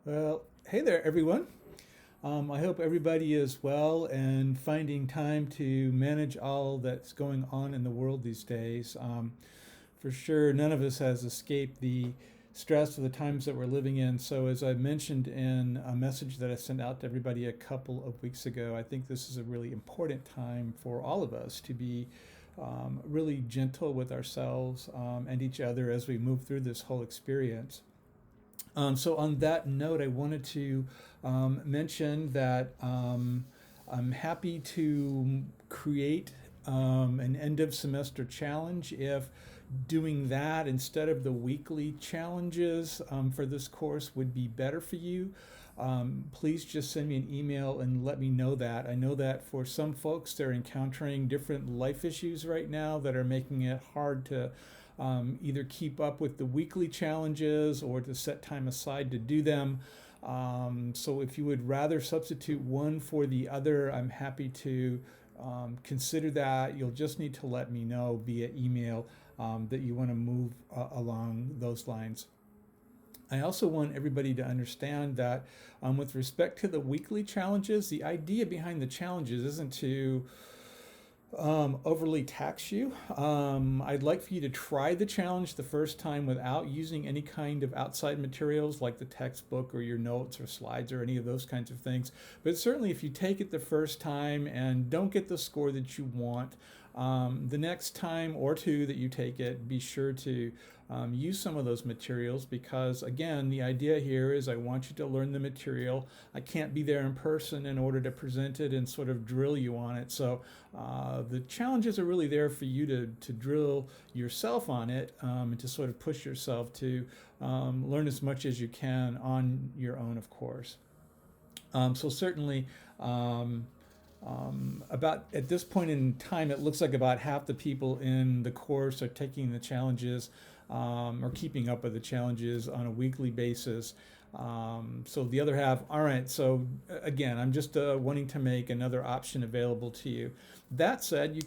Well, hey there, everyone. I hope everybody is well and finding time to manage all that's going on in the world these days. For sure, none of us has escaped the stress of the times that we're living in. So, as I mentioned in a message that I sent out to everybody a couple of weeks ago, I think this is a really important time for all of us to be really gentle with ourselves and each other as we move through this whole experience. So on that note, I wanted to mention that I'm happy to create an end of semester challenge if doing that instead of the weekly challenges for this course would be better for you. Please just send me an email and let me know that. I know that for some folks, they're encountering different life issues right now that are making it hard to either keep up with the weekly challenges or to set time aside to do them. So if you would rather substitute one for the other, I'm happy to consider that. You'll just need to let me know via email that you want to move along those lines. I also want everybody to understand that with respect to the weekly challenges, the idea behind the challenges isn't to overly tax you. I'd like for you to try the challenge the first time without using any kind of outside materials like the textbook or your notes or slides or any of those kinds of things. But certainly, if you take it the first time and don't get the score that you want, the next time or two that you take it, be sure to use some of those materials because, again, the idea here is I want you to learn the material. I can't be there in person in order to present it and sort of drill you on it. So the challenges are really there for you to drill yourself on it and to sort of push yourself to learn as much as you can on your own, of course. So certainly, about at this point in time, it looks like about half the people in the course are taking the challenges or keeping up with the challenges on a weekly basis. So the other half aren't. So again, I'm just wanting to make another option available to you. That said, you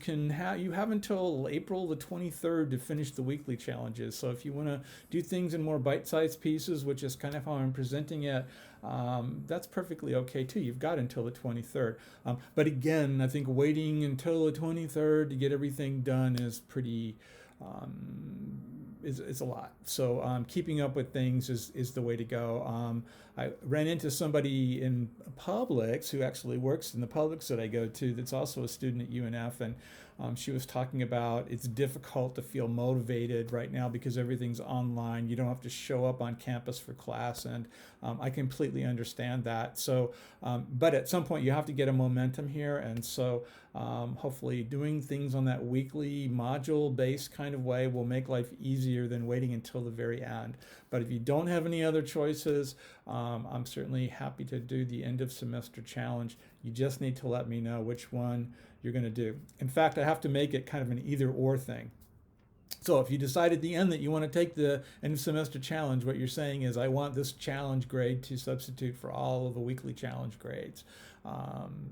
have until April the 23rd to finish the weekly challenges. So if you want to do things in more bite-sized pieces, which is kind of how I'm presenting it, that's perfectly okay too. You've got until the 23rd. But again, I think waiting until the 23rd to get everything done is pretty is a lot. So keeping up with things is the way to go. I ran into somebody in Publix who actually works in the Publix that I go to that's also a student at UNF, and she was talking about it's difficult to feel motivated right now because everything's online. You don't have to show up on campus for class, and I completely understand that. So, but at some point you have to get a momentum here, and so hopefully doing things on that weekly module-based kind of way will make life easier than waiting until the very end. But if you don't have any other choices, I'm certainly happy to do the end of semester challenge. You just need to let me know which one you're going to do. In fact, I have to make it kind of an either or thing. So if you decide at the end that you want to take the end of semester challenge, what you're saying is, I want this challenge grade to substitute for all of the weekly challenge grades.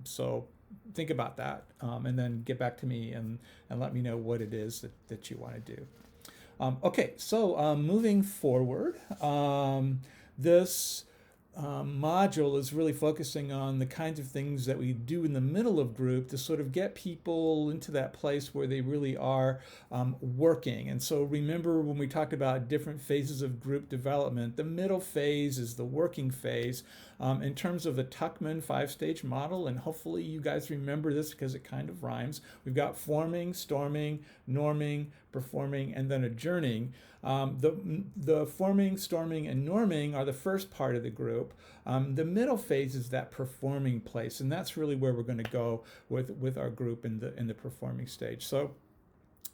So think about that and then get back to me and let me know what it is that you want to do. Okay, so moving forward, this module is really focusing on the kinds of things that we do in the middle of group to sort of get people into that place where they really are working. And so remember when we talked about different phases of group development, the middle phase is the working phase in terms of the Tuckman five-stage model. And hopefully you guys remember this because it kind of rhymes. We've got forming, storming, norming, performing, and then adjourning. The forming, storming, and norming are the first part of the group. The middle phase is that performing place, and that's really where we're going to go with our group in the performing stage. So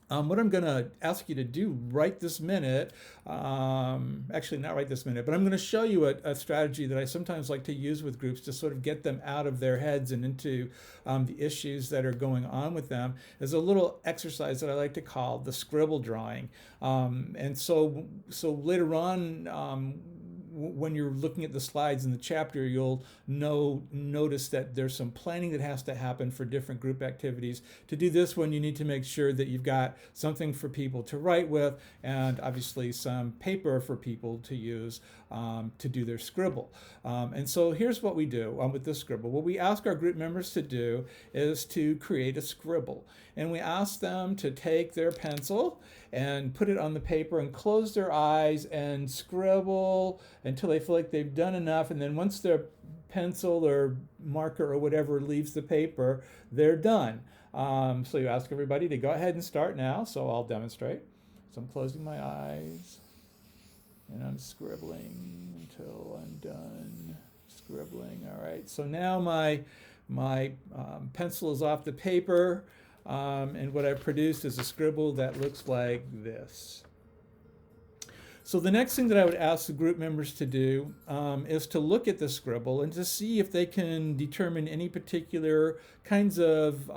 what I'm going to ask you to do right this minute, actually not right this minute, but I'm going to show you a strategy that I sometimes like to use with groups to sort of get them out of their heads and into the issues that are going on with them, is a little exercise that I like to call the scribble drawing. And so later on, when you're looking at the slides in the chapter, you'll notice that there's some planning that has to happen for different group activities. To do this one, you need to make sure that you've got something for people to write with, and obviously some paper for people to use to do their scribble. And so here's what we do with this scribble. What we ask our group members to do is to create a scribble. And we ask them to take their pencil and put it on the paper and close their eyes and scribble until they feel like they've done enough. And then once their pencil or marker or whatever leaves the paper, they're done. So you ask everybody to go ahead and start now. So I'll demonstrate. So I'm closing my eyes and I'm scribbling until I'm done scribbling. All right. So now my pencil is off the paper. And what I've produced is a scribble that looks like this. So the next thing that I would ask the group members to do is to look at the scribble and to see if they can determine any particular kinds of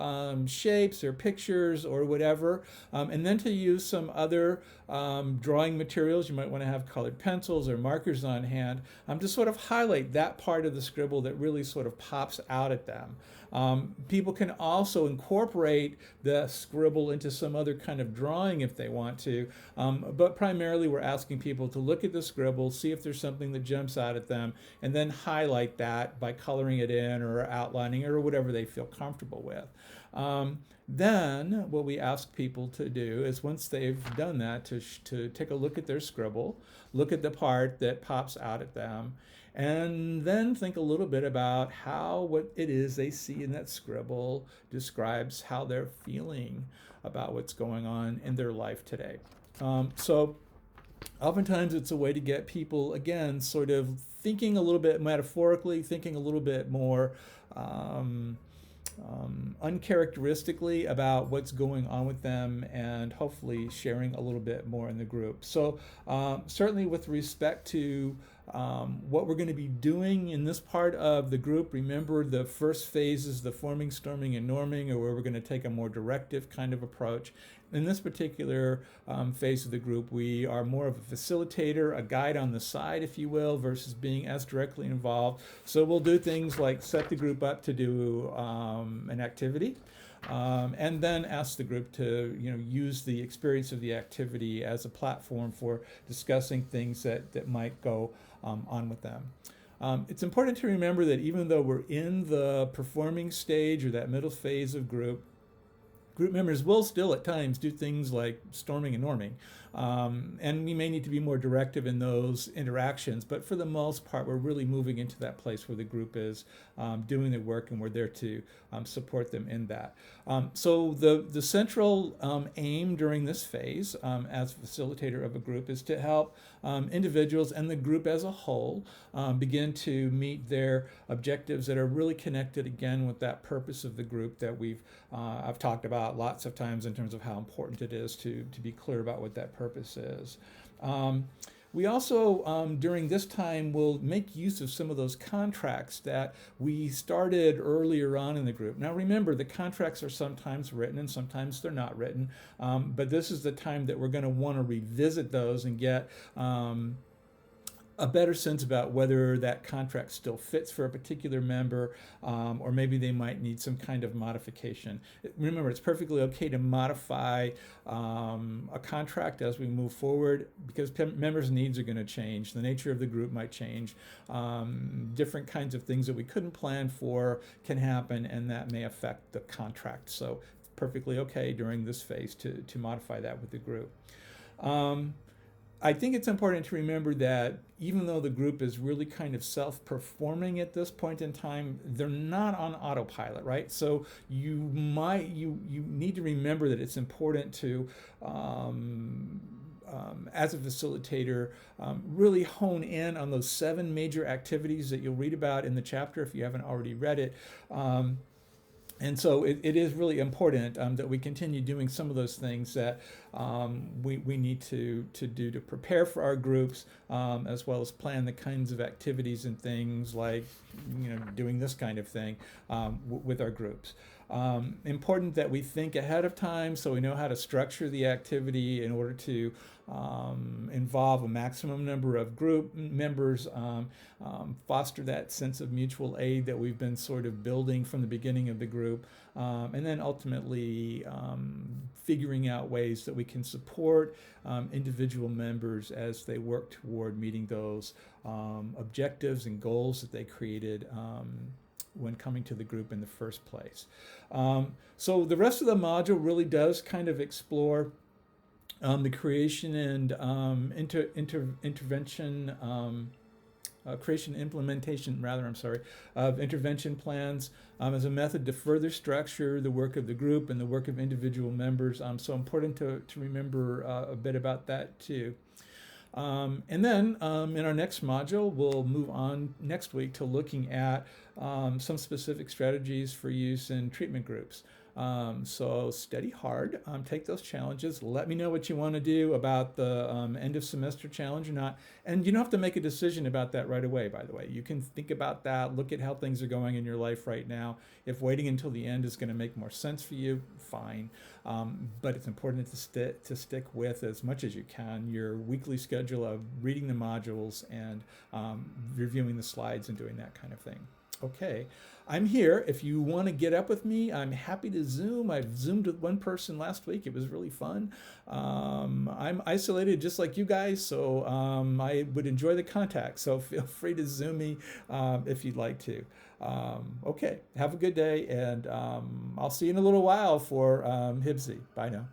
shapes or pictures or whatever, and then to use some other drawing materials. You might want to have colored pencils or markers on hand to sort of highlight that part of the scribble that really sort of pops out at them. People can also incorporate the scribble into some other kind of drawing if they want to, but primarily we're asking people to look at the scribble, see if there's something that jumps out at them, and then highlight that by coloring it in or outlining it or whatever they feel comfortable with. Then what we ask people to do is, once they've done that, to take a look at their scribble, look at the part that pops out at them, and then think a little bit about how what it is they see in that scribble describes how they're feeling about what's going on in their life today. So oftentimes it's a way to get people, again, sort of thinking a little bit metaphorically, thinking a little bit more uncharacteristically about what's going on with them, and hopefully sharing a little bit more in the group. So certainly with respect to what we're going to be doing in this part of the group, remember the first phase is the forming, storming, and norming, or where we're going to take a more directive kind of approach. In this particular phase of the group, we are more of a facilitator, a guide on the side, if you will, versus being as directly involved. So we'll do things like set the group up to do an activity, and then ask the group to use the experience of the activity as a platform for discussing things that might go on with them. It's important to remember that even though we're in the performing stage or that middle phase of group members will still at times do things like storming and norming. And we may need to be more directive in those interactions, but for the most part, we're really moving into that place where the group is doing their work, and we're there to support them in that. So the central aim during this phase as a facilitator of a group is to help individuals and the group as a whole begin to meet their objectives that are really connected again with that purpose of the group that I've talked about lots of times in terms of how important it is to be clear about what that purpose is. We also, during this time, will make use of some of those contracts that we started earlier on in the group. Now remember, the contracts are sometimes written and sometimes they're not written, but this is the time that we're going to want to revisit those and get a better sense about whether that contract still fits for a particular member, or maybe they might need some kind of modification. Remember, it's perfectly okay to modify a contract as we move forward, because members' needs are going to change. The nature of the group might change. Different kinds of things that we couldn't plan for can happen, and that may affect the contract. So it's perfectly okay during this phase to modify that with the group. I think it's important to remember that even though the group is really kind of self-performing at this point in time, they're not on autopilot, right? So you need to remember that it's important to, as a facilitator, really hone in on those 7 major activities that you'll read about in the chapter if you haven't already read it. And so it is really important that we continue doing some of those things that we need to do to prepare for our groups, as well as plan the kinds of activities and things like doing this kind of thing with our groups. Important that we think ahead of time so we know how to structure the activity in order to involve a maximum number of group members, foster that sense of mutual aid that we've been sort of building from the beginning of the group, and then ultimately figuring out ways that we can support individual members as they work toward meeting those objectives and goals that they created when coming to the group in the first place. So the rest of the module really does kind of explore the creation and intervention, creation implementation, rather, I'm sorry, of intervention plans as a method to further structure the work of the group and the work of individual members. So important to remember a bit about that too. And then in our next module, we'll move on next week to looking at some specific strategies for use in treatment groups. So study hard, take those challenges. Let me know what you want to do about the end of semester challenge or not. And you don't have to make a decision about that right away, by the way. You can think about that, look at how things are going in your life right now. If waiting until the end is going to make more sense for you, fine. But it's important to stick with, as much as you can, your weekly schedule of reading the modules and reviewing the slides and doing that kind of thing. Okay, I'm here. If you want to get up with me, I'm happy to Zoom. I've Zoomed with one person last week. It was really fun. I'm isolated just like you guys, so I would enjoy the contact. So feel free to Zoom me if you'd like to. Okay, have a good day, and I'll see you in a little while for Hibsy. Bye now.